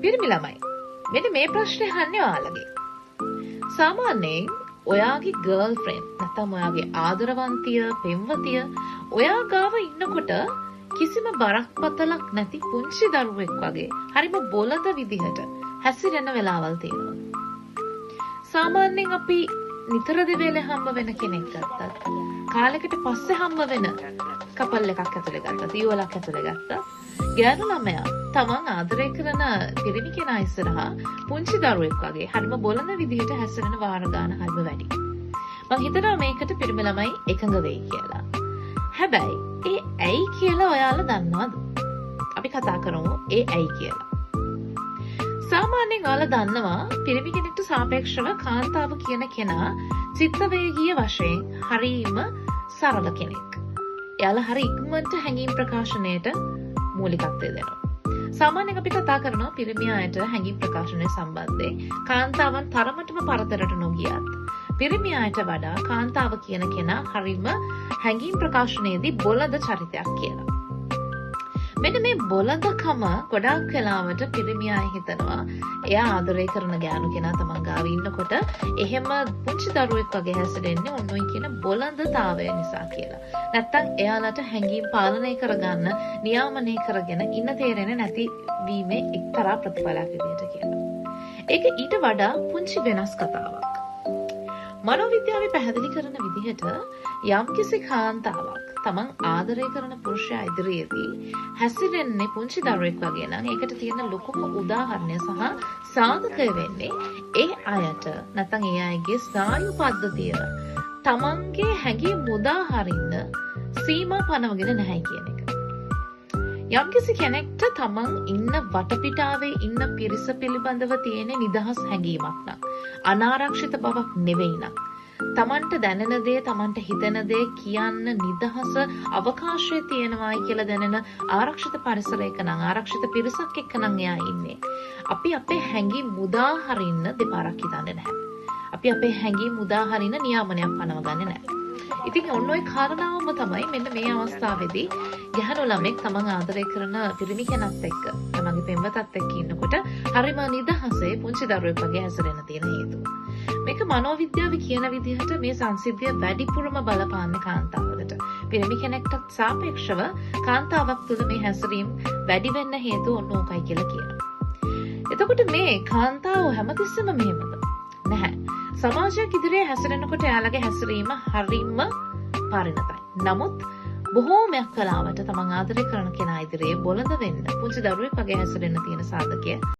පිරිමි ළමයි. මෙන්න මේ ප්‍රශ්නේ අහන්නේ ඔයාලගේ. සාමාන්‍යයෙන් ඔයාගේ ගර්ල්ෆ්‍රෙන්ඩ් නැත්නම් ඔයාගේ ආදරවන්තිය, පෙම්වතිය ඔයා ගාව ඉන්නකොට කිසිම බරක්පතලක් නැති පුංචි දරුවෙක් වගේ හරිම බොළඳ විදිහට හැසිරෙන වෙලාවල් තියෙනවා. සාමාන්‍යයෙන් අපි නිතර දෙවේලේ හම්බ වෙන කෙනෙක් ගත්තත් කාලයකට පස්සේ හම්බ වෙන කපල් එකක් ඇතුලේ ගත්තත් ඊවලක් ඇතුලේ ගත්තත් ගෑනු ළමයා තමන් ආදරය කරන පිරිමි කෙනා ඉස්සරහා පුංචි දරුවෙක් වගේ හරිම බොළඳ විදිහට හැසිරෙන වාර ගන්න හරිම වැඩි. මම හිතනවා මේකට පිරිමි ළමයි එකඟ වෙයි කියලා. හැබැයි ඒ ඇයි කියලා ඔයාලා දන්නවද? අපි කතා කරමු ඒ ඇයි කියලා. සාමාන්‍යයෙන් ඔයාලා දන්නවා පිරිමි කෙනෙක්ට සාපේක්ෂව කාන්තාව කියන කෙනා චිත්තවේගීය වශයෙන් හරීම සරල කෙනෙක්. එයාලා හරි ඉක්මනට හැඟීම් ප්‍රකාශනයට මූලිකත්වය දෙනවා. සාමාන්‍යයෙන් අපි කතා කරනවා පිරිමි අයට හැඟීම් ප්‍රකාශනය සම්බන්ධයෙන් කාන්තාවන් තරමටම පරතරට නොගියත් පිරිමි අයට වඩා කාන්තාව කියන කෙනා හරිම හැඟීම් ප්‍රකාශනයේදී බොළඳ චරිතයක් කියලා. මෙන්න මේ බොළඳකම ගොඩාක් වෙලාවට පිරිමි අය හිතනවා එයා ආදරය කරන ගෑනු කෙනා තමන් ගාව ඉන්නකොට එහෙම පුංචි දරුවෙක් වගේ හැසිරෙන්නේ ඔන්න ඔය කියන බොළඳතාවය නිසා කියලා. නැත්තම් එයාලට හැඟීම් පාලනය කරගන්න, නියාමනය කරගෙන ඉන්න තේරෙන්නේ නැති වීමේ එක්තරා ප්‍රතිඵලයක් විදිහට කියලා. ඒක ඊට වඩා පුංචි වෙනස් කතාවක්. මනෝවිද්‍යාවේ පැහැදිලි කරන විදිහට යම්කිසි කාන්තාවක් තමන් ආදරය කරන පුරුෂයා ඉදිරියේදී හැසිරෙන්නේ පුංචි දරුවෙක් වගේ නම් ඒකට තියෙන ලොකුම උදාහරණය සහ සාධකය වෙන්නේ ඒ අයට නැත්නම් ඒ අයගේ ස්නායු පද්ධතිය තමන්ගේ හැඟීම් මුදා හරින්න සීමා පනවගෙන නැහැ කියන එක. යම්කිසි කෙනෙක්ට තමන් ඉන්න වටපිටාවේ ඉන්න පිරිස පිළිබඳව තියෙන නිදහස් හැඟීමක් නම් අනාරක්ෂිත බවක් නෙවෙයි නම් තමන්ට දැනෙන දේ තමන්ට හිතෙන දේ කියන්න නිදහස අවකාශය තියෙනවායි කියලා දැනෙන ආරක්ෂිත පරිසරයක නම් ආරක්ෂිත පිරිසක් එක්ක නම් එයා ඉන්නේ. අපි අපේ හැඟීම් මුදා හරින්න දෙපාරක් හිතන්නේ නැහැ. අපි අපේ හැඟීම් මුදා හරින්න නියාමනයක් පනවගන්නේ නැහැ. ඉතින් ඔන්න ඔය කාරණාවම තමයි මෙන්න මේ අවස්ථාවේදී ගැහැණු ළමෙක් තමන් ආදරය කරන පිරිමි කෙනත් එක්ක තමන්ගේ පෙම්වතත් එක්ක ඉන්නකොට හරිම නිදහසේ පුංචි දරුවෙක් වගේ හැසිරෙන්න තියෙන හේතුව. මේක මනෝවිද්‍යාව කියන විදිහට මේ සංසිද්ධිය වැඩිපුරම බලපාන්නේ කාන්තාවකට. පිරිමි කෙනෙක්ට සාපේක්ෂව කාන්තාවක් තුළ මේ හැසිරීම වැඩි වෙන්න හේතුව ඔන්න ඕකයි කියලා කියනවා. එතකොට මේ කාන්තාව හැමතිස්සෙම මෙහෙමද? නැහැ. සමාජයක් ඉදිරියේ හැසිරෙනකොට එයාලගේ හැසිරීම හරිම පරිණතයි. නමුත් බොහෝමයක් කලාවට තමන් ආදරය කරන කෙනා ඉදිරියේ බොළඳ වෙන්න පුංචි දරුවෙක් වගේ හැසිරෙන්න තියෙන සාධකය